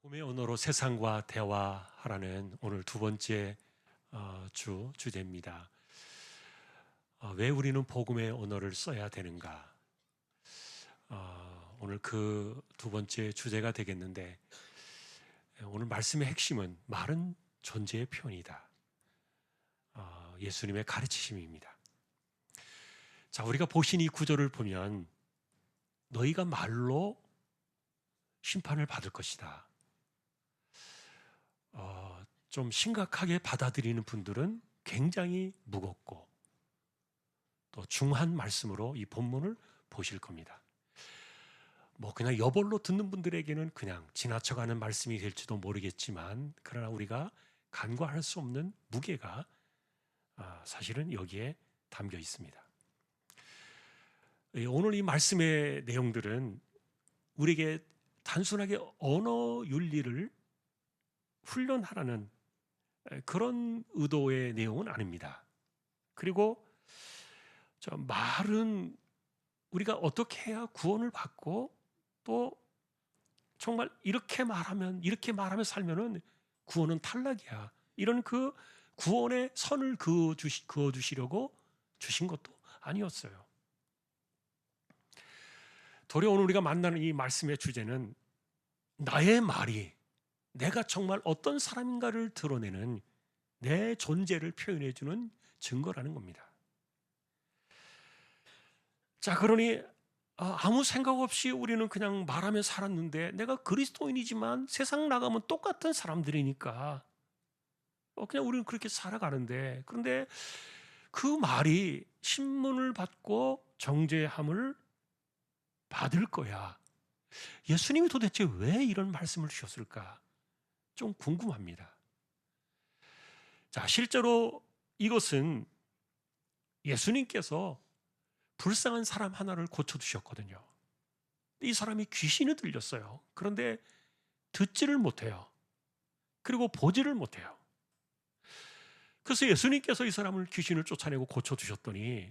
복음의 언어로 세상과 대화하라는 오늘 두 번째 주제입니다. 왜 우리는 복음의 언어를 써야 되는가? 오늘 그 두 번째 주제가 되겠는데, 오늘 말씀의 핵심은 말은 존재의 표현이다. 예수님의 가르치심입니다. 자, 우리가 보신 이 구절을 보면 너희가 말로 심판을 받을 것이다. 좀 심각하게 받아들이는 분들은 굉장히 무겁고 또 중한 말씀으로 이 본문을 보실 겁니다. 그냥 여벌로 듣는 분들에게는 그냥 지나쳐가는 말씀이 될지도 모르겠지만, 그러나 우리가 간과할 수 없는 무게가 사실은 여기에 담겨 있습니다. 오늘 이 말씀의 내용들은 우리에게 단순하게 언어 윤리를 훈련하라는 그런 의도의 내용은 아닙니다. 그리고 말은 우리가 어떻게 해야 구원을 받고 또 정말 이렇게 말하면 살면은 구원은 탈락이야, 이런 그 구원의 선을 그어 주시려고 주신 것도 아니었어요. 도리어 오늘 우리가 만나는 이 말씀의 주제는 나의 말이 내가 정말 어떤 사람인가를 드러내는 내 존재를 표현해주는 증거라는 겁니다. 자, 그러니 아무 생각 없이 우리는 그냥 말하며 살았는데, 내가 그리스도인이지만 세상 나가면 똑같은 사람들이니까 그냥 우리는 그렇게 살아가는데, 그런데 그 말이 신문을 받고 정죄함을 받을 거야. 예수님이 도대체 왜 이런 말씀을 주셨을까? 좀 궁금합니다. 자, 실제로 이것은 예수님께서 불쌍한 사람 하나를 고쳐주셨거든요. 이 사람이 귀신이 들렸어요. 그런데 듣지를 못해요. 그리고 보지를 못해요. 그래서 예수님께서 이 사람을 귀신을 쫓아내고 고쳐주셨더니,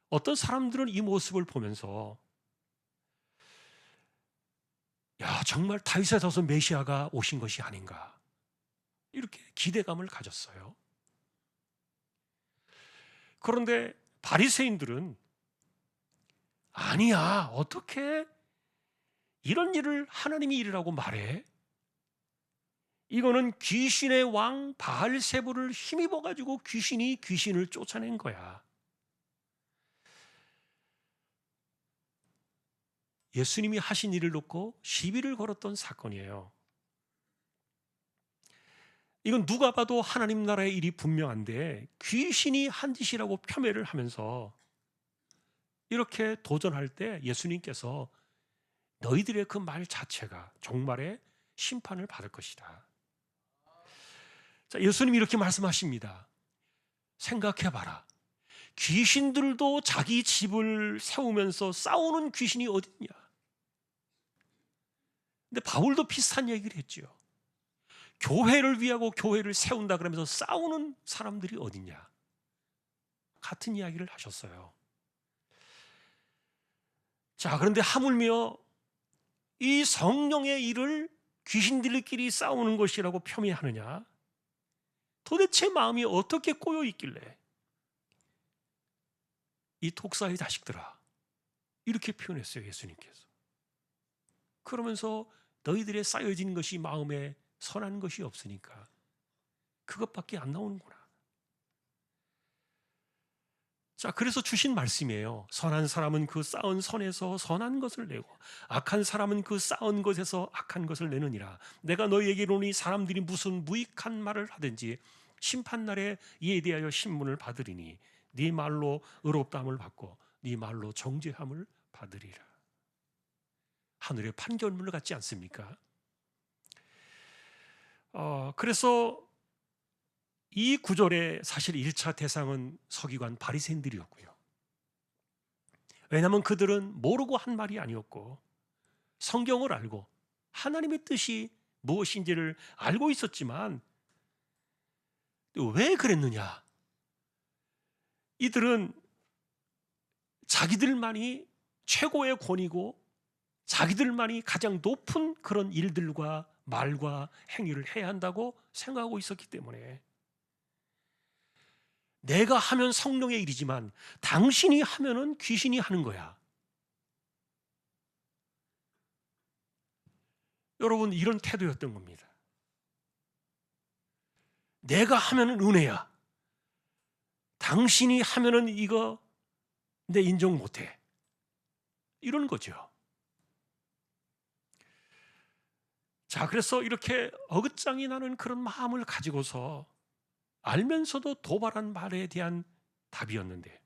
어떤 사람들은 이 모습을 보면서 정말 다윗의 자손 메시아가 오신 것이 아닌가, 이렇게 기대감을 가졌어요. 그런데 바리새인들은 아니야, 어떻게 이런 일을 하나님이 일이라고 말해? 이거는 귀신의 왕 바알세불을 힘입어 가지고 귀신이 귀신을 쫓아낸 거야. 예수님이 하신 일을 놓고 시비를 걸었던 사건이에요. 이건 누가 봐도 하나님 나라의 일이 분명한데 귀신이 한 짓이라고 폄훼를 하면서 이렇게 도전할 때 예수님께서 너희들의 그 말 자체가 종말의 심판을 받을 것이다. 자, 예수님이 이렇게 말씀하십니다. 생각해봐라. 귀신들도 자기 집을 세우면서 싸우는 귀신이 어딨냐? 근데 바울도 비슷한 얘기를 했죠. 교회를 위하고 교회를 세운다 그러면서 싸우는 사람들이 어딨냐? 같은 이야기를 하셨어요. 자, 그런데 하물며 이 성령의 일을 귀신들끼리 싸우는 것이라고 폄훼하느냐? 도대체 마음이 어떻게 꼬여 있길래 이 독사의 자식들아, 이렇게 표현했어요, 예수님께서. 그러면서 너희들의 쌓여진 것이 마음에 선한 것이 없으니까 그것밖에 안 나오는구나. 자, 그래서 주신 말씀이에요. 선한 사람은 그 쌓은 선에서 선한 것을 내고 악한 사람은 그 쌓은 것에서 악한 것을 내느니라. 내가 너희에게 이르노니 사람들이 무슨 무익한 말을 하든지 심판날에 이에 대하여 신문을 받으리니 네 말로 의롭다함을 받고 네 말로 정죄함을 받으리라. 하늘의 판결문을 같지 않습니까? 그래서 이 구절의 사실 1차 대상은 서기관 바리새인들이었고요. 왜냐하면 그들은 모르고 한 말이 아니었고 성경을 알고 하나님의 뜻이 무엇인지를 알고 있었지만 왜 그랬느냐? 이들은 자기들만이 최고의 권위고 자기들만이 가장 높은 그런 일들과 말과 행위를 해야 한다고 생각하고 있었기 때문에 내가 하면 성령의 일이지만 당신이 하면은 귀신이 하는 거야. 여러분, 이런 태도였던 겁니다. 내가 하면은 은혜야. 당신이 하면은 이거 내 인정 못해. 이런 거죠. 자, 그래서 이렇게 어긋장이 나는 그런 마음을 가지고서 알면서도 도발한 말에 대한 답이었는데,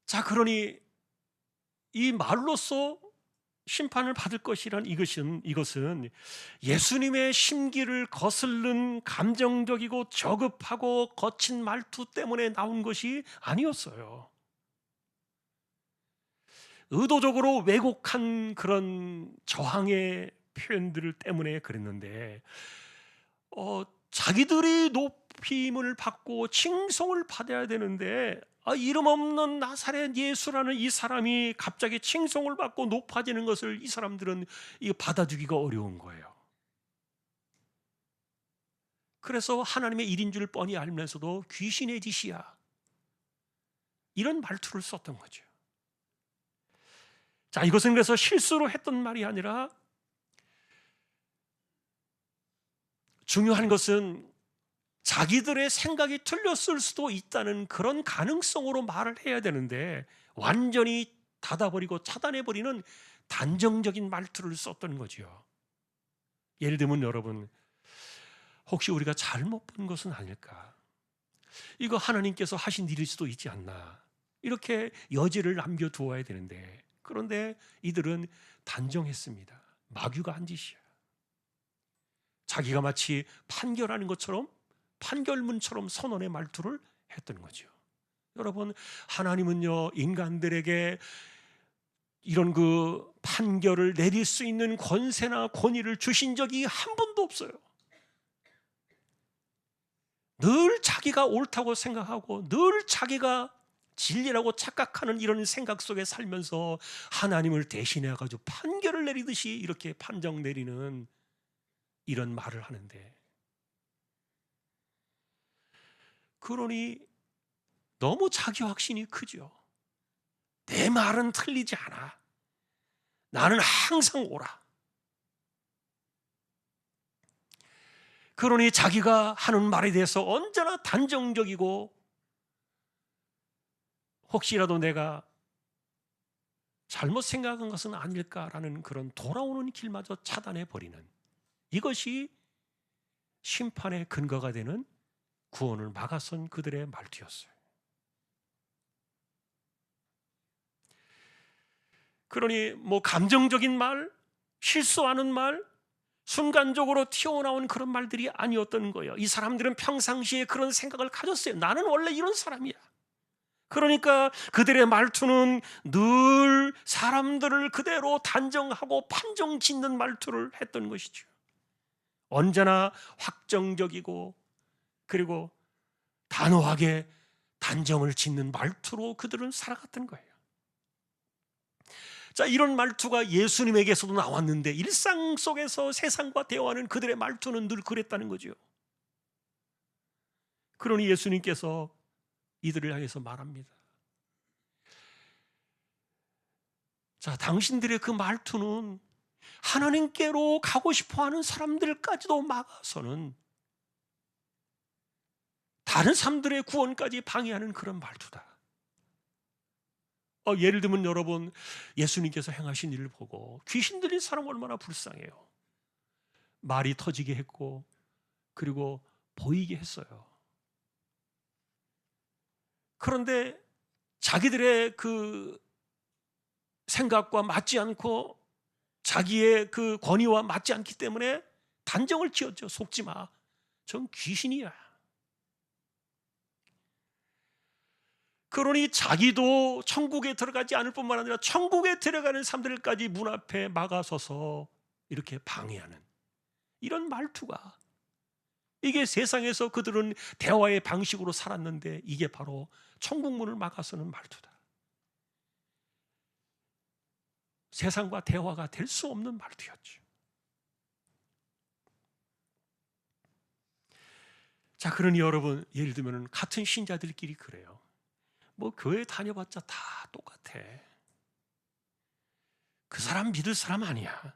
자, 그러니 이 말로써 심판을 받을 것이란 이것은 예수님의 심기를 거슬른 감정적이고 저급하고 거친 말투 때문에 나온 것이 아니었어요. 의도적으로 왜곡한 그런 저항의 표현들 때문에 그랬는데, 자기들이 높임을 받고 칭송을 받아야 되는데, 이름 없는 나사렛 예수라는 이 사람이 갑자기 칭송을 받고 높아지는 것을 이 사람들은 받아주기가 어려운 거예요. 그래서 하나님의 일인 줄 뻔히 알면서도 귀신의 짓이야, 이런 말투를 썼던 거죠. 자, 이것은 그래서 실수로 했던 말이 아니라, 중요한 것은 자기들의 생각이 틀렸을 수도 있다는 그런 가능성으로 말을 해야 되는데 완전히 닫아버리고 차단해버리는 단정적인 말투를 썼던 거죠. 예를 들면 여러분, 혹시 우리가 잘못 본 것은 아닐까? 이거 하나님께서 하신 일일 수도 있지 않나? 이렇게 여지를 남겨두어야 되는데, 그런데 이들은 단정했습니다. 마귀가 한 짓이야. 자기가 마치 판결하는 것처럼, 판결문처럼 선언의 말투를 했던 거죠. 여러분, 하나님은요, 인간들에게 이런 그 판결을 내릴 수 있는 권세나 권위를 주신 적이 한 번도 없어요. 늘 자기가 옳다고 생각하고 늘 자기가 진리라고 착각하는 이런 생각 속에 살면서 하나님을 대신해 가지고 판결을 내리듯이 이렇게 판정 내리는 이런 말을 하는데, 그러니 너무 자기 확신이 크죠. 내 말은 틀리지 않아. 나는 항상 옳아. 그러니 자기가 하는 말에 대해서 언제나 단정적이고, 혹시라도 내가 잘못 생각한 것은 아닐까라는 그런 돌아오는 길마저 차단해버리는, 이것이 심판의 근거가 되는 구원을 막아선 그들의 말투였어요. 그러니 감정적인 말, 실수하는 말, 순간적으로 튀어나온 그런 말들이 아니었던 거예요. 이 사람들은 평상시에 그런 생각을 가졌어요. 나는 원래 이런 사람이야. 그러니까 그들의 말투는 늘 사람들을 그대로 단정하고 판정 짓는 말투를 했던 것이죠. 언제나 확정적이고, 그리고 단호하게 단정을 짓는 말투로 그들은 살아갔던 거예요. 자, 이런 말투가 예수님에게서도 나왔는데 일상 속에서 세상과 대화하는 그들의 말투는 늘 그랬다는 거죠. 그러니 예수님께서 이들을 향해서 말합니다. 자, 당신들의 그 말투는 하나님께로 가고 싶어하는 사람들까지도 막아서는 다른 사람들의 구원까지 방해하는 그런 말투다. 예를 들면 여러분, 예수님께서 행하신 일을 보고 귀신 들린 사람 얼마나 불쌍해요. 말이 터지게 했고, 그리고 보이게 했어요. 그런데 자기들의 그 생각과 맞지 않고 자기의 그 권위와 맞지 않기 때문에 단정을 지었죠. 속지 마, 전 귀신이야. 그러니 자기도 천국에 들어가지 않을 뿐만 아니라 천국에 들어가는 사람들까지 문 앞에 막아서서 이렇게 방해하는 이런 말투가, 이게 세상에서 그들은 대화의 방식으로 살았는데 이게 바로 천국 문을 막아서는 말투다. 세상과 대화가 될 수 없는 말투였죠. 자, 그러니 여러분, 예를 들면 같은 신자들끼리 그래요. 뭐 교회 다녀봤자 다 똑같아. 그 사람 믿을 사람 아니야.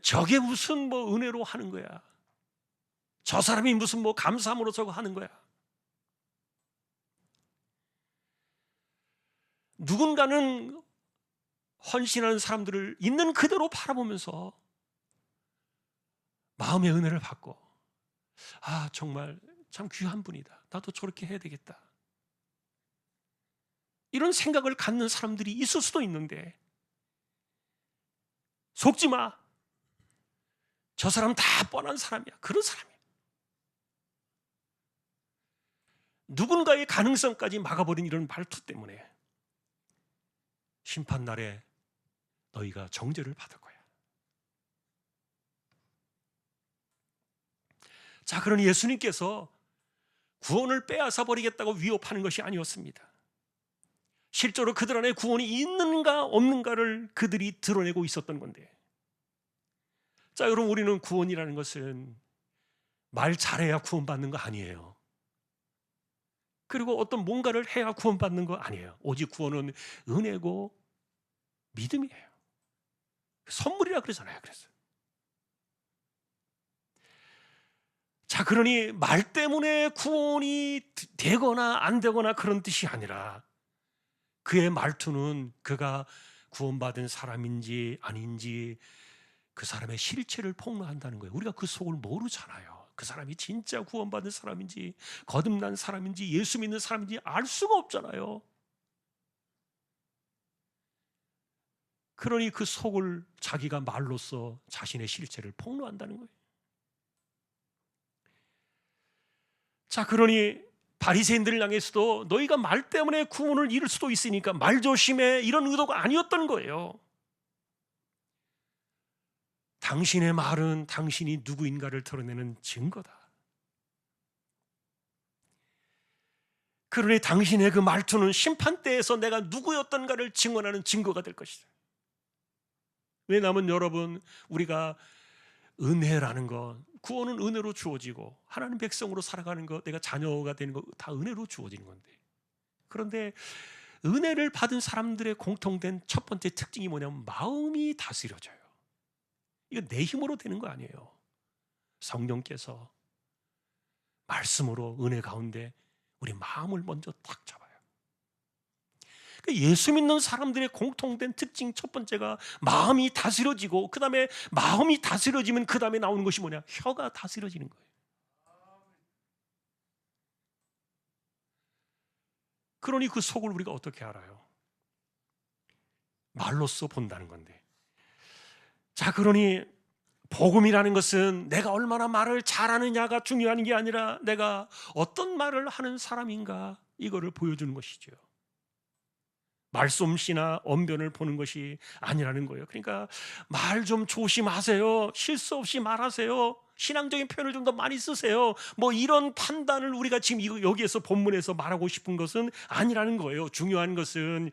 저게 무슨 뭐 은혜로 하는 거야. 저 사람이 무슨 뭐 감사함으로 저거 하는 거야. 누군가는 헌신하는 사람들을 있는 그대로 바라보면서 마음의 은혜를 받고, 아, 정말 참 귀한 분이다. 나도 저렇게 해야 되겠다. 이런 생각을 갖는 사람들이 있을 수도 있는데, 속지 마. 저 사람 다 뻔한 사람이야. 그런 사람이야. 누군가의 가능성까지 막아버린 이런 말투 때문에 심판날에 너희가 정죄를 받을 거야. 자, 그러니 예수님께서 구원을 빼앗아 버리겠다고 위협하는 것이 아니었습니다. 실제로 그들 안에 구원이 있는가 없는가를 그들이 드러내고 있었던 건데, 자, 여러분, 우리는 구원이라는 것은 말 잘해야 구원받는 거 아니에요. 그리고 어떤 뭔가를 해야 구원받는 거 아니에요. 오직 구원은 은혜고 믿음이에요. 선물이라 그러잖아요. 그래서 자, 그러니 말 때문에 구원이 되거나 안 되거나 그런 뜻이 아니라, 그의 말투는 그가 구원받은 사람인지 아닌지 그 사람의 실체를 폭로한다는 거예요. 우리가 그 속을 모르잖아요. 그 사람이 진짜 구원받은 사람인지 거듭난 사람인지 예수 믿는 사람인지 알 수가 없잖아요. 그러니 그 속을 자기가 말로써 자신의 실체를 폭로한다는 거예요. 자, 그러니 바리새인들을 향해서도 너희가 말 때문에 구원을 잃을 수도 있으니까 말 조심해, 이런 의도가 아니었던 거예요. 당신의 말은 당신이 누구인가를 드러내는 증거다. 그러니 당신의 그 말투는 심판대에서 내가 누구였던가를 증언하는 증거가 될 것이다. 왜냐하면 여러분, 우리가 은혜라는 것, 구원은 은혜로 주어지고 하나님 백성으로 살아가는 것, 내가 자녀가 되는 것 다 은혜로 주어지는 건데, 그런데 은혜를 받은 사람들의 공통된 첫 번째 특징이 뭐냐면 마음이 다스려져요. 이거 내 힘으로 되는 거 아니에요. 성령께서 말씀으로 은혜 가운데 우리 마음을 먼저 딱 잡아요. 예수 믿는 사람들의 공통된 특징 첫 번째가 마음이 다스려지고, 그 다음에 마음이 다스려지면 그 다음에 나오는 것이 뭐냐? 혀가 다스려지는 거예요. 그러니 그 속을 우리가 어떻게 알아요? 말로써 본다는 건데. 자, 그러니 복음이라는 것은 내가 얼마나 말을 잘하느냐가 중요한 게 아니라 내가 어떤 말을 하는 사람인가, 이거를 보여주는 것이죠. 말솜씨나 언변을 보는 것이 아니라는 거예요. 그러니까 말 좀 조심하세요. 실수 없이 말하세요. 신앙적인 표현을 좀 더 많이 쓰세요. 뭐 이런 판단을 우리가 지금 여기에서 본문에서 말하고 싶은 것은 아니라는 거예요. 중요한 것은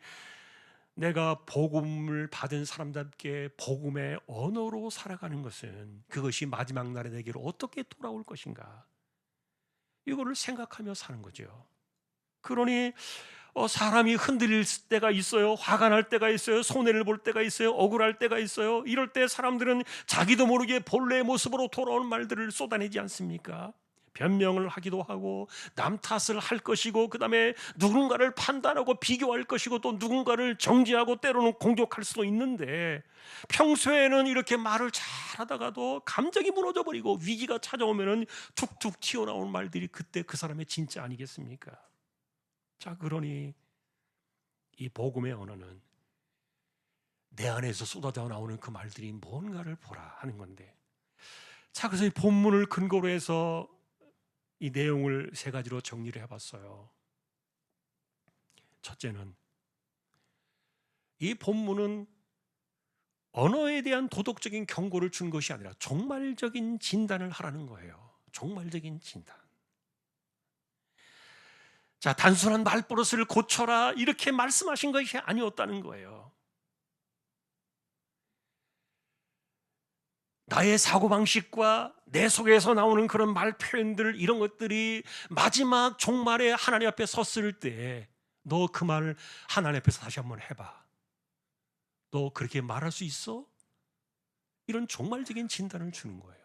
내가 복음을 받은 사람답게 복음의 언어로 살아가는 것은, 그것이 마지막 날에 내게로 어떻게 돌아올 것인가, 이거를 생각하며 사는 거죠. 그러니 사람이 흔들릴 때가 있어요. 화가 날 때가 있어요. 손해를 볼 때가 있어요. 억울할 때가 있어요. 이럴 때 사람들은 자기도 모르게 본래의 모습으로 돌아온 말들을 쏟아내지 않습니까? 변명을 하기도 하고 남 탓을 할 것이고, 그 다음에 누군가를 판단하고 비교할 것이고, 또 누군가를 정죄하고 때로는 공격할 수도 있는데, 평소에는 이렇게 말을 잘하다가도 감정이 무너져버리고 위기가 찾아오면 툭툭 튀어나오는 말들이 그때 그 사람의 진짜 아니겠습니까? 자, 그러니 이 복음의 언어는 내 안에서 쏟아져 나오는 그 말들이 뭔가를 보라 하는 건데, 자, 그래서 이 본문을 근거로 해서 이 내용을 세 가지로 정리를 해봤어요. 첫째는, 이 본문은 언어에 대한 도덕적인 경고를 준 것이 아니라 종말적인 진단을 하라는 거예요. 종말적인 진단. 자, 단순한 말버릇을 고쳐라 이렇게 말씀하신 것이 아니었다는 거예요. 나의 사고방식과 내 속에서 나오는 그런 말 표현들, 이런 것들이 마지막 종말에 하나님 앞에 섰을 때 너 그 말을 하나님 앞에서 다시 한번 해봐. 너 그렇게 말할 수 있어? 이런 종말적인 진단을 주는 거예요.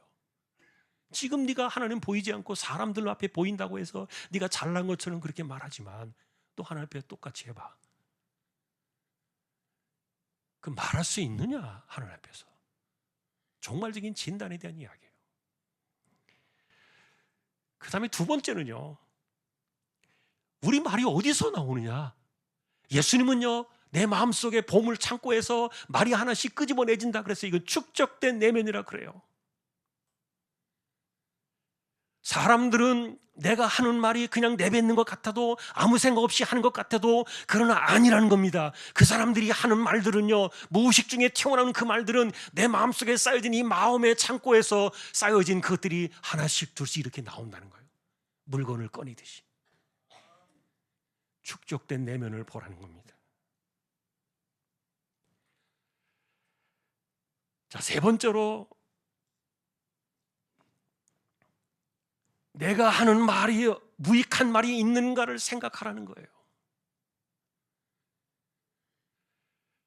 지금 네가 하나님 보이지 않고 사람들 앞에 보인다고 해서 네가 잘난 것처럼 그렇게 말하지만 또 하나님 앞에 똑같이 해봐. 그 말할 수 있느냐, 하나님 앞에서. 종말적인 진단에 대한 이야기예요. 그 다음에 두 번째는요, 우리 말이 어디서 나오느냐. 예수님은요, 내 마음속에 보물 창고에서 말이 하나씩 끄집어내진다 그래서 이건 축적된 내면이라 그래요. 사람들은 내가 하는 말이 그냥 내뱉는 것 같아도, 아무 생각 없이 하는 것 같아도 그러나 아니라는 겁니다. 그 사람들이 하는 말들은요, 무의식 중에 튀어나오는 그 말들은 내 마음속에 쌓여진 이 마음의 창고에서 쌓여진 그것들이 하나씩 둘씩 이렇게 나온다는 거예요. 물건을 꺼내듯이. 축적된 내면을 보라는 겁니다. 자, 세 번째로 내가 하는 말이 무익한 말이 있는가를 생각하라는 거예요.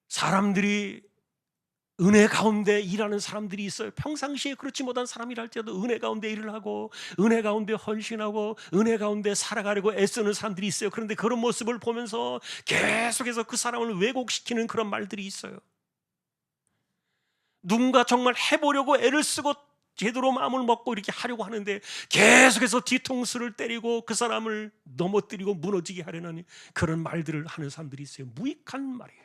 사람들이 은혜 가운데 일하는 사람들이 있어요. 평상시에 그렇지 못한 사람이라 할지라도 은혜 가운데 일을 하고 은혜 가운데 헌신하고 은혜 가운데 살아가려고 애쓰는 사람들이 있어요. 그런데 그런 모습을 보면서 계속해서 그 사람을 왜곡시키는 그런 말들이 있어요. 누군가 정말 해보려고 애를 쓰고 제대로 마음을 먹고 이렇게 하려고 하는데 계속해서 뒤통수를 때리고 그 사람을 넘어뜨리고 무너지게 하려는 그런 말들을 하는 사람들이 있어요. 무익한 말이에요.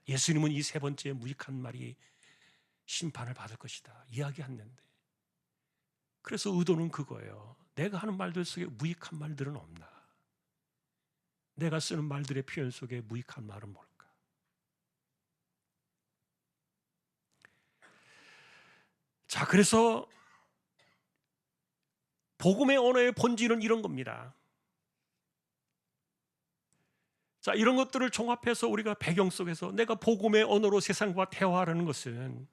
예수님은 이 세 번째 무익한 말이 심판을 받을 것이다 이야기했는데, 그래서 의도는 그거예요. 내가 하는 말들 속에 무익한 말들은 없나? 내가 쓰는 말들의 표현 속에 무익한 말은 뭘까? 자, 그래서 복음의 언어의 본질은 이런 겁니다. 자, 이런 것들을 종합해서 우리가 배경 속에서 내가 복음의 언어로 세상과 대화하는 것은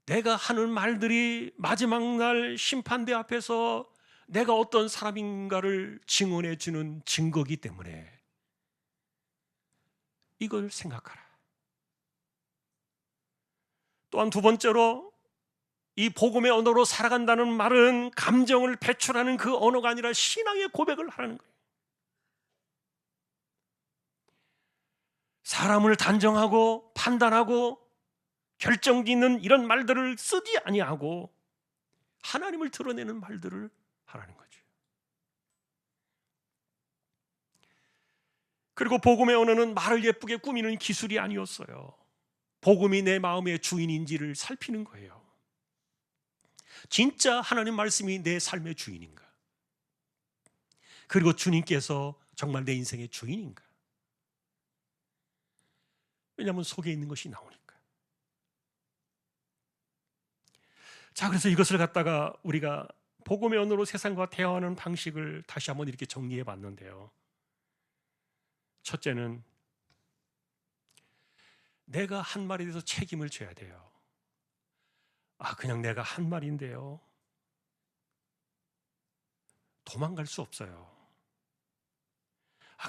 내가 하는 말들이 마지막 날 심판대 앞에서 내가 어떤 사람인가를 증언해 주는 증거이기 때문에 이걸 생각하라. 또한 두 번째로, 이 복음의 언어로 살아간다는 말은 감정을 배출하는 그 언어가 아니라 신앙의 고백을 하라는 거예요. 사람을 단정하고 판단하고 결정짓는 이런 말들을 쓰지 아니하고 하나님을 드러내는 말들을 하라는 거죠. 그리고 복음의 언어는 말을 예쁘게 꾸미는 기술이 아니었어요. 복음이 내 마음의 주인인지를 살피는 거예요. 진짜 하나님 말씀이 내 삶의 주인인가? 그리고 주님께서 정말 내 인생의 주인인가? 왜냐하면 속에 있는 것이 나오니까. 자, 그래서 이것을 갖다가 우리가 복음의 언어로 세상과 대화하는 방식을 다시 한번 이렇게 정리해 봤는데요. 첫째는 내가 한 말에 대해서 책임을 져야 돼요. 그냥 내가 한 말인데요. 도망갈 수 없어요.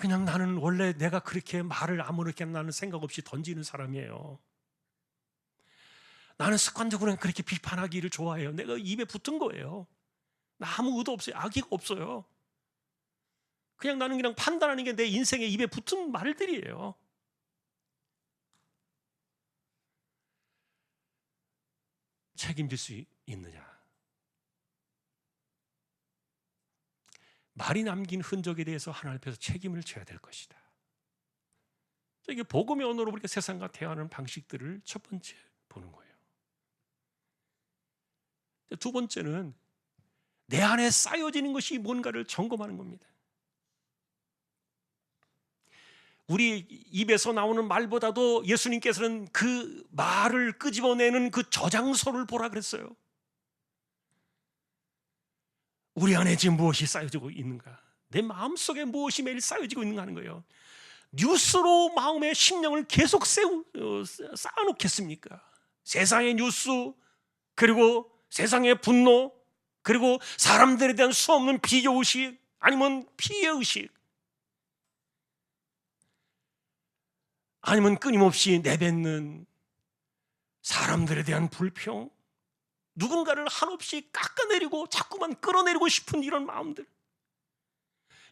그냥 나는 원래 내가 그렇게 말을 아무렇게나 나는 생각 없이 던지는 사람이에요. 나는 습관적으로 그렇게 비판하기를 좋아해요. 내가 입에 붙은 거예요. 나 아무 의도 없어요. 악의가 없어요. 그냥 나는 그냥 판단하는 게 내 인생에 입에 붙은 말들이에요. 책임질 수 있느냐? 말이 남긴 흔적에 대해서 하나님 앞에서 책임을 져야 될 것이다. 이게 복음의 언어로 우리가 세상과 대화하는 방식들을 첫 번째 보는 거예요. 두 번째는 내 안에 쌓여지는 것이 뭔가를 점검하는 겁니다. 우리 입에서 나오는 말보다도 예수님께서는 그 말을 끄집어내는 그 저장소를 보라 그랬어요. 우리 안에 지금 무엇이 쌓여지고 있는가? 내 마음속에 무엇이 매일 쌓여지고 있는가 하는 거예요. 뉴스로 마음의 심령을 계속 쌓아놓겠습니까? 세상의 뉴스, 그리고 세상의 분노, 그리고 사람들에 대한 수없는 비교의식, 아니면 피해의식, 아니면 끊임없이 내뱉는 사람들에 대한 불평, 누군가를 한없이 깎아내리고 자꾸만 끌어내리고 싶은 이런 마음들,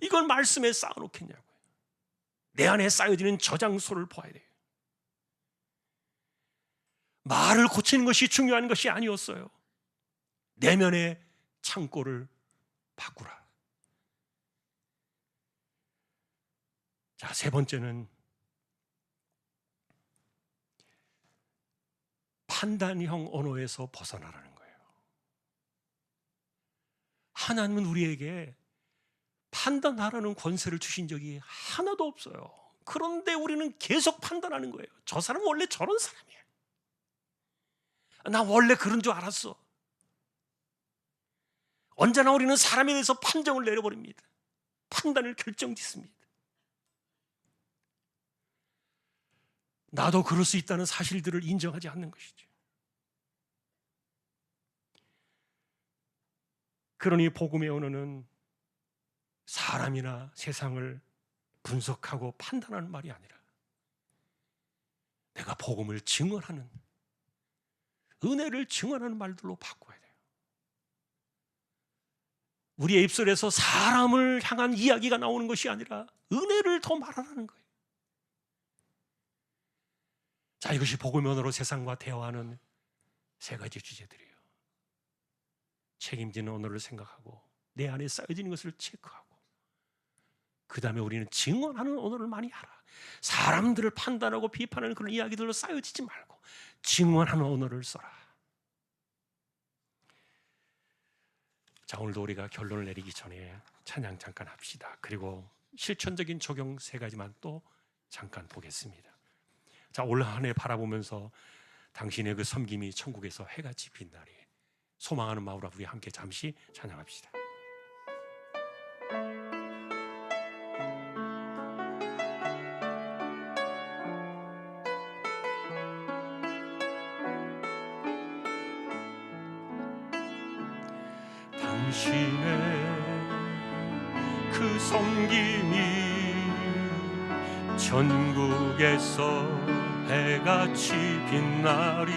이걸 말씀에 쌓아놓겠냐고요. 내 안에 쌓여지는 저장소를 보아야 돼요. 말을 고치는 것이 중요한 것이 아니었어요. 내면의 창고를 바꾸라. 자, 세 번째는 판단형 언어에서 벗어나라는 거예요. 하나님은 우리에게 판단하라는 권세를 주신 적이 하나도 없어요. 그런데 우리는 계속 판단하는 거예요. 저 사람은 원래 저런 사람이야. 나 원래 그런 줄 알았어. 언제나 우리는 사람에 대해서 판정을 내려버립니다. 판단을 결정짓습니다. 나도 그럴 수 있다는 사실들을 인정하지 않는 것이죠. 그러니 복음의 언어는 사람이나 세상을 분석하고 판단하는 말이 아니라 내가 복음을 증언하는, 은혜를 증언하는 말들로 바꿔야 돼요. 우리의 입술에서 사람을 향한 이야기가 나오는 것이 아니라 은혜를 더 말하라는 거예요. 자, 이것이 복음의 언어로 세상과 대화하는 세 가지 주제들이에요. 책임지는 언어를 생각하고 내 안에 쌓여지는 것을 체크하고, 그 다음에 우리는 증언하는 언어를 많이 하라. 사람들을 판단하고 비판하는 그런 이야기들로 쌓여지지 말고 증언하는 언어를 써라. 자, 오늘도 우리가 결론을 내리기 전에 찬양 잠깐 합시다. 그리고 실천적인 적용 세 가지만 또 잠깐 보겠습니다. 자, 올 한 해 바라보면서 당신의 그 섬김이 천국에서 해같이 빛나리, 소망하는 마음으로 우리 함께 잠시 찬양합시다. 당신의 그 섬김이 전국에서 해같이 빛나리,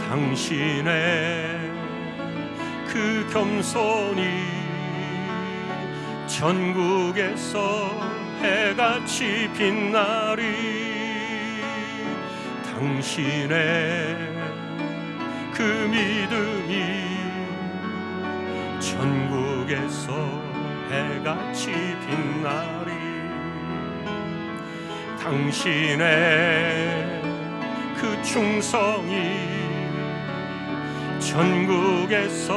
당신의 그 겸손이 전국에서 해같이 빛나리, 당신의 그 믿음이 전국에서 해같이 빛나리, 당신의 그 충성이 전국에서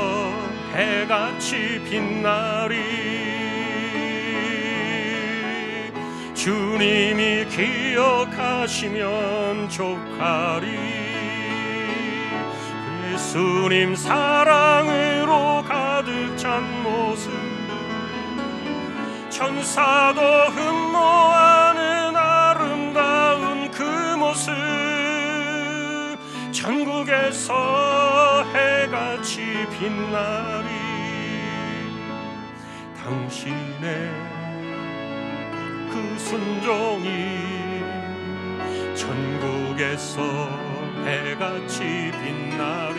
해같이 빛나리, 주님이 기억하시면 족하리, 예수님 사랑으로 가득 찬 모습, 천사도 흠모하는 아름다운 그 모습, 전국에서 해같이 빛나리, 당신의 그 순종이 전국에서 해같이 빛나리,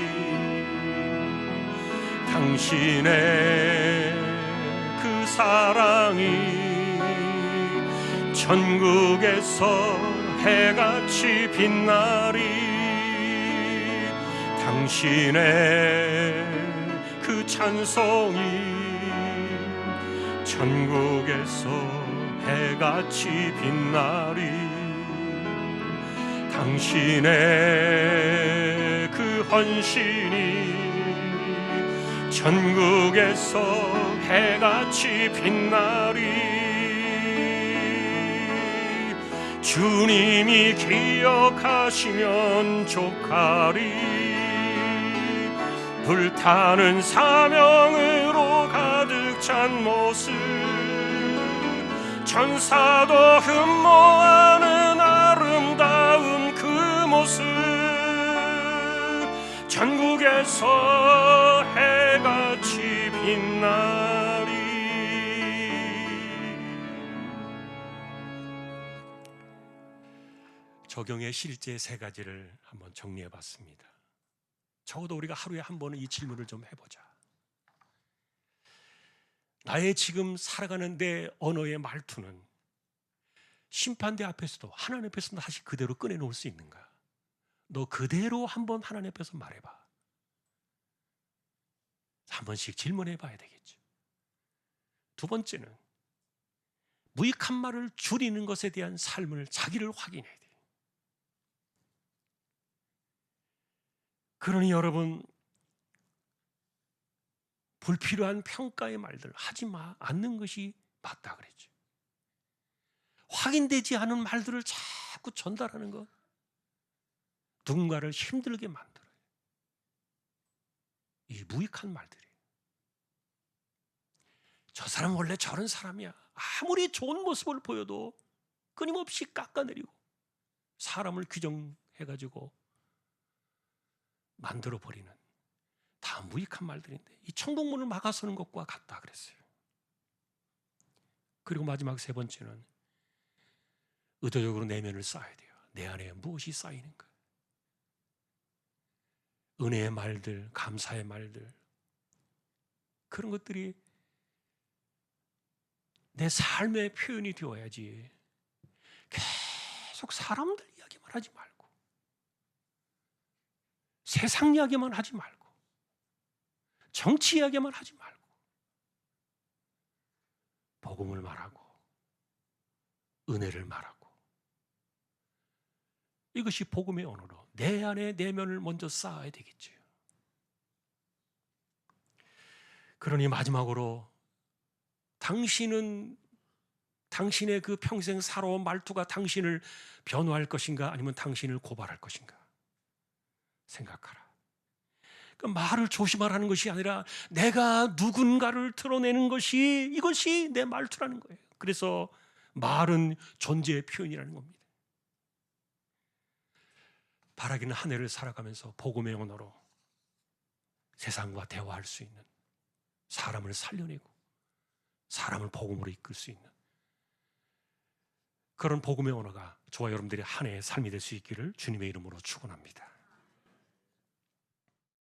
당신의 그 사랑이 전국에서 해같이 빛나리, 당신의 그 찬송이 전국에서 해같이 빛나리, 당신의 그 헌신이 전국에서 해같이 빛나리, 주님이 기억하시면 족하리, 불타는 사명으로 가득 찬 모습, 천사도 흠모하는 아름다운 그 모습, 전국에서 해같이 빛나리. 적용의 실제 세 가지를 한번 정리해 봤습니다. 적어도 우리가 하루에 한 번은 이 질문을 좀 해보자. 나의 지금 살아가는 내 언어의 말투는 심판대 앞에서도 하나님 앞에서도 다시 그대로 꺼내놓을 수 있는가? 너 그대로 한번 하나님 앞에서 말해봐. 한 번씩 질문해 봐야 되겠죠. 두 번째는 무익한 말을 줄이는 것에 대한 삶을 자기를 확인해야 돼요. 그러니 여러분, 불필요한 평가의 말들 하지 않는 것이 맞다 그랬죠. 확인되지 않은 말들을 자꾸 전달하는 것, 누군가를 힘들게 만들어요. 이 무익한 말들이에요. 저 사람 원래 저런 사람이야. 아무리 좋은 모습을 보여도 끊임없이 깎아내리고 사람을 규정해가지고 만들어버리는 다 무익한 말들인데, 이 청동문을 막아서는 것과 같다 그랬어요. 그리고 마지막 세 번째는 의도적으로 내면을 쌓아야 돼요. 내 안에 무엇이 쌓이는가? 은혜의 말들, 감사의 말들, 그런 것들이 내 삶의 표현이 되어야지. 계속 사람들 이야기만 하지 말고, 세상 이야기만 하지 말고, 정치 이야기만 하지 말고, 복음을 말하고 은혜를 말하고, 이것이 복음의 언어로 내 안에 내면을 먼저 쌓아야 되겠죠. 그러니 마지막으로 당신은 당신의 그 평생 살아온 말투가 당신을 변호할 것인가, 아니면 당신을 고발할 것인가 생각하라. 그 말을 조심하라는 것이 아니라 내가 누군가를 드러내는 것이, 이것이 내 말투라는 거예요. 그래서 말은 존재의 표현이라는 겁니다. 바라기는 한 해를 살아가면서 복음의 언어로 세상과 대화할 수 있는, 사람을 살려내고 사람을 복음으로 이끌 수 있는 그런 복음의 언어가 저와 여러분들의 한 해의 삶이 될 수 있기를 주님의 이름으로 축원합니다.